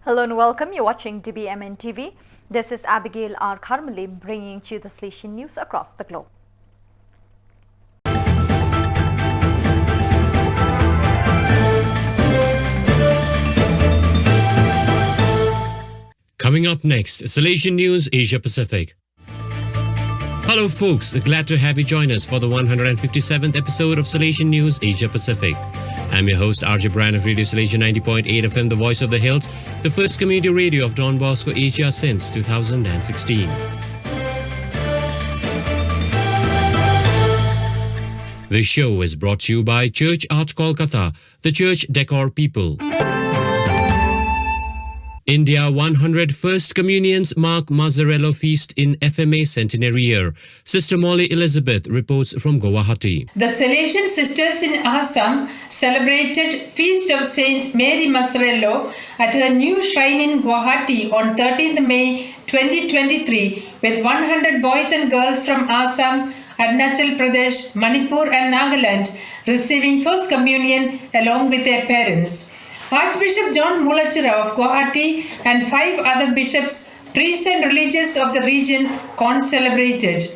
Hello and welcome. You're watching dbmnTv. This is Abigail R. Karmali bringing you the Salesian news across the globe. Coming up next, Salesian News Asia Pacific. Hello folks, glad to have you join us for the 157th episode of Salesian News Asia Pacific. I'm your host RJ Brand of Radio Salesian 90.8 FM, the voice of the hills, the first community radio of Don Bosco Asia since 2016. This show is brought to you by Church Art Kolkata, the church decor people. India 100 First Communions mark Mozzarella feast in FMA centenary year. Sister Molly Elizabeth reports from Guwahati. The Salesian sisters in Assam celebrated Feast of Saint Mary Mazzarello at her new shrine in Guwahati on 13th May 2023 with 100 boys and girls from Assam, Arunachal Pradesh, Manipur and Nagaland receiving First Communion along with their parents. Archbishop John Mulachira of Guwahati and 5 other bishops, priests and religious of the region celebrated.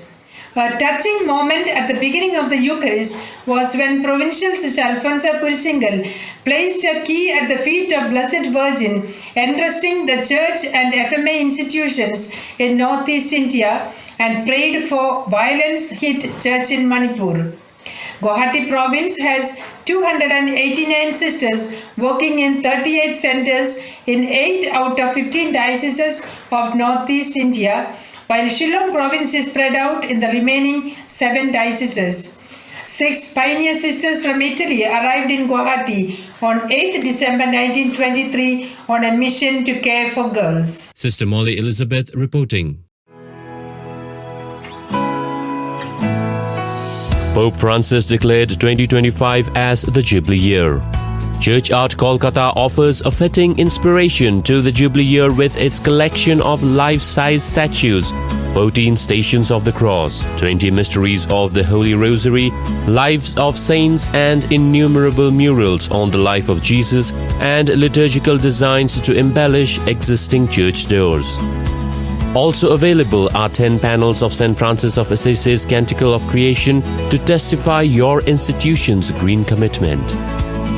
A touching moment at the beginning of the Eucharist was when Provincial Sister Alfonsa Kurisingal placed a key at the feet of Blessed Virgin, entrusting the church and FMA institutions in Northeast India and prayed for violence-hit church in Manipur. Guwahati province has 289 sisters working in 38 centers in 8 out of 15 dioceses of Northeast India, while Shillong province is spread out in the remaining 7 dioceses. 6 pioneer sisters from Italy arrived in Guwahati on 8th December 1923 on a mission to care for girls. Sister Molly Elizabeth reporting. Pope Francis declared 2025 as the Jubilee Year. Church Art Kolkata offers a fitting inspiration to the Jubilee Year with its collection of life-size statues, 14 Stations of the Cross, 20 Mysteries of the Holy Rosary, Lives of Saints and innumerable murals on the life of Jesus and liturgical designs to embellish existing church doors. Also available are 10 panels of St. Francis of Assisi's Canticle of Creation to testify your institution's green commitment.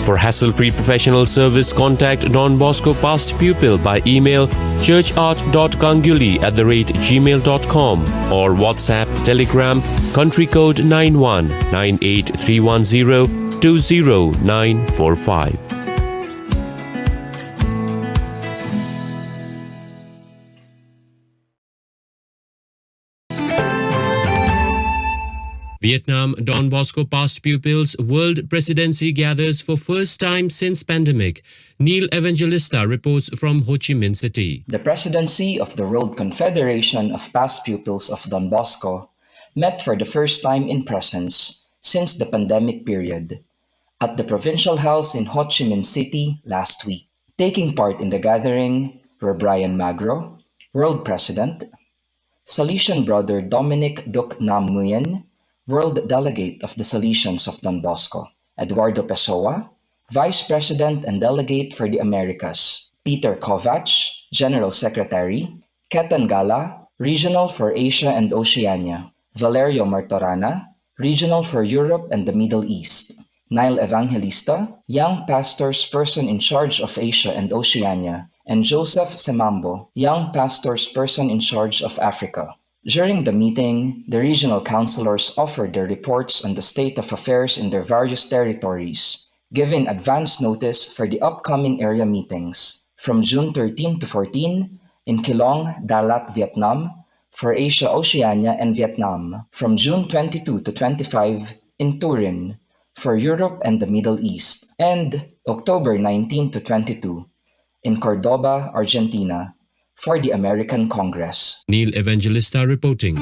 For hassle-free professional service, contact Don Bosco Past Pupil by email churchart.ganguli@gmail.com or WhatsApp, Telegram, country code 91 98310 20945. Vietnam Don Bosco Past Pupils World Presidency gathers for first time since pandemic. Neil Evangelista reports from Ho Chi Minh City. The presidency of the World Confederation of Past Pupils of Don Bosco met for the first time in presence since the pandemic period at the Provincial House in Ho Chi Minh City last week. Taking part in the gathering were Brian Magro, World President, Salesian Brother Dominic Duc Nam Nguyen, World Delegate of the Salesians of Don Bosco, Eduardo Pessoa, Vice President and Delegate for the Americas, Peter Kovac, General Secretary, Ketan Gala, Regional for Asia and Oceania, Valerio Martorana, Regional for Europe and the Middle East, Nile Evangelista, Young Pastors Person in Charge of Asia and Oceania, and Joseph Semambo, Young Pastors Person in Charge of Africa. During the meeting, the regional councilors offered their reports on the state of affairs in their various territories, giving advance notice for the upcoming area meetings from June 13 to 14 in Khillong, Dalat, Vietnam, for Asia, Oceania, and Vietnam, from June 22 to 25 in Turin, for Europe and the Middle East, and October 19 to 22 in Cordoba, Argentina, for the American Congress. Neil Evangelista reporting.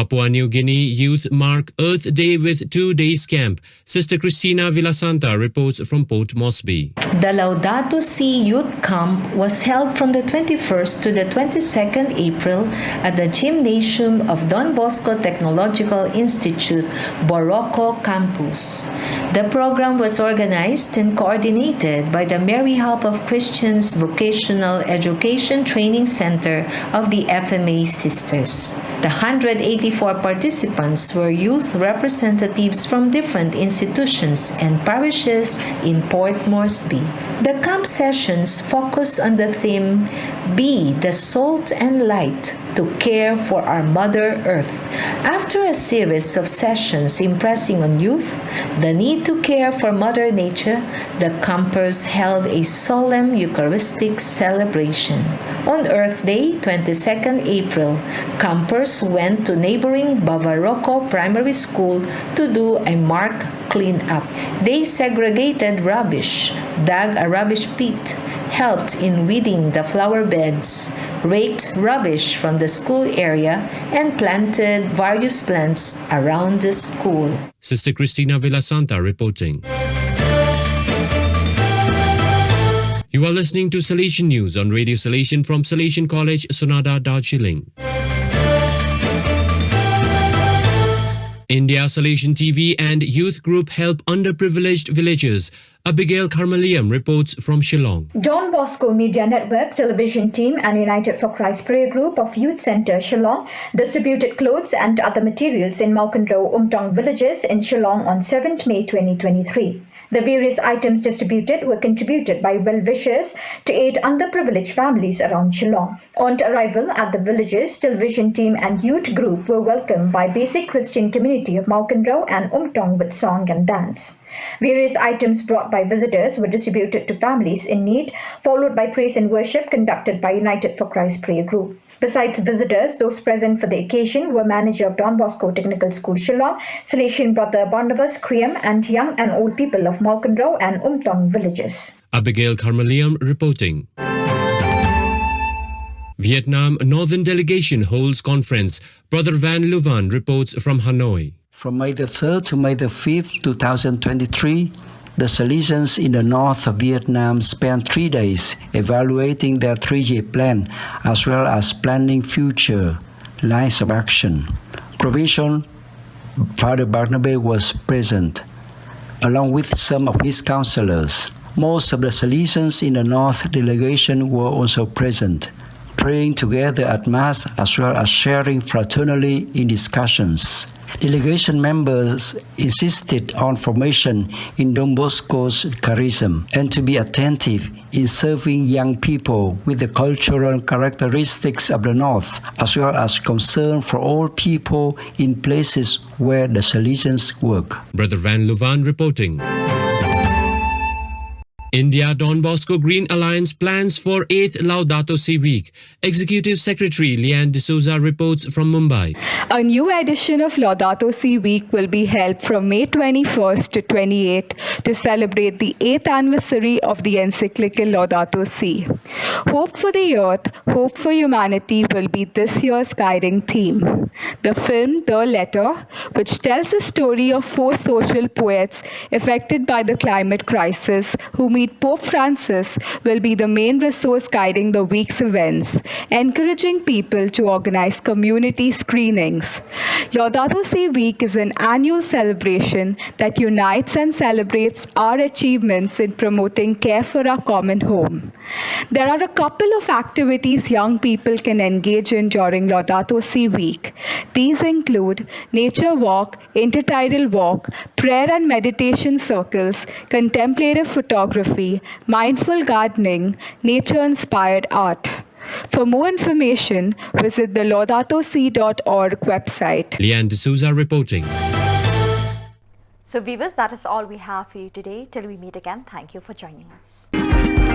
Papua New Guinea youth mark Earth Day with 2 days camp. Sister Christina Villasanta reports from Port Moresby. The Laudato Si Youth Camp was held from the 21st to the 22nd April at the Gymnasium of Don Bosco Technological Institute, Borroco Campus. The program was organized and coordinated by the Mary Help of Christians Vocational Education Training Center of the FMA Sisters. The 184 participants were youth representatives from different institutions and parishes in Port Moresby. The camp sessions focus on the theme, Be the Salt and Light to Care for Our Mother Earth. After a series of sessions impressing on youth the need to care for Mother Nature, the campers held a solemn Eucharistic celebration. On Earth Day, 22nd April, campers went to neighboring Bavaroco Primary School to do a mark clean-up. They segregated rubbish, dug a rubbish pit, helped in weeding the flower beds, raked rubbish from the school area, and planted various plants around the school. Sister Christina Villasanta reporting. You are listening to Salesian News on Radio Salesian from Salesian College, Sonada, Darjeeling. India Salesian TV and youth group help underprivileged villagers. Abigail Carmeliam reports from Shillong. Don Bosco Media Network television team and United for Christ Prayer Group of Youth Centre Shillong distributed clothes and other materials in Maukanro Umtong villages in Shillong on 7th May 2023. The various items distributed were contributed by well-wishers to aid underprivileged families around Shillong. On arrival at the villages, television team and youth group were welcomed by basic Christian community of Maukanro and Umtong with song and dance. Various items brought by visitors were distributed to families in need, followed by praise and worship conducted by United for Christ Prayer Group. Besides visitors, those present for the occasion were manager of Don Bosco Technical School Shillong, Salesian brother Barnabas Kriam, and young and old people of Maukanro and Umtong villages. Abigail Carmeliam reporting. Vietnam Northern Delegation holds conference. Brother Van Luvan reports from Hanoi. From May the 3rd to May the 5th, 2023, the Salesians in the north of Vietnam spent 3 days evaluating their 3-year plan as well as planning future lines of action. Provincial Father Barnaby was present, along with some of his counselors. Most of the Salesians in the north delegation were also present, praying together at Mass as well as sharing fraternally in discussions. Delegation members insisted on formation in Don Bosco's charism and to be attentive in serving young people with the cultural characteristics of the North, as well as concern for all people in places where the Salesians work. Brother Van Luvan reporting. India Don Bosco Green Alliance plans for 8th Laudato Si Week. Executive Secretary Leanne D'Souza reports from Mumbai. A new edition of Laudato Si Week will be held from May 21st to 28th to celebrate the 8th anniversary of the encyclical Laudato Si. Hope for the Earth, Hope for Humanity will be this year's guiding theme. The film The Letter, which tells the story of 4 social poets affected by the climate crisis who meet Pope Francis, will be the main resource guiding the week's events, encouraging people to organize community screenings. Laudato Si Week is an annual celebration that unites and celebrates our achievements in promoting care for our common home. There are a couple of activities young people can engage in during Laudato Si Week. These include nature walk, intertidal walk, prayer and meditation circles, contemplative photography, mindful gardening, nature-inspired art. For more information, visit the laudatosi.org website. Leanne D'Souza reporting. So viewers, that is all we have for you today. Till we meet again, thank you for joining us.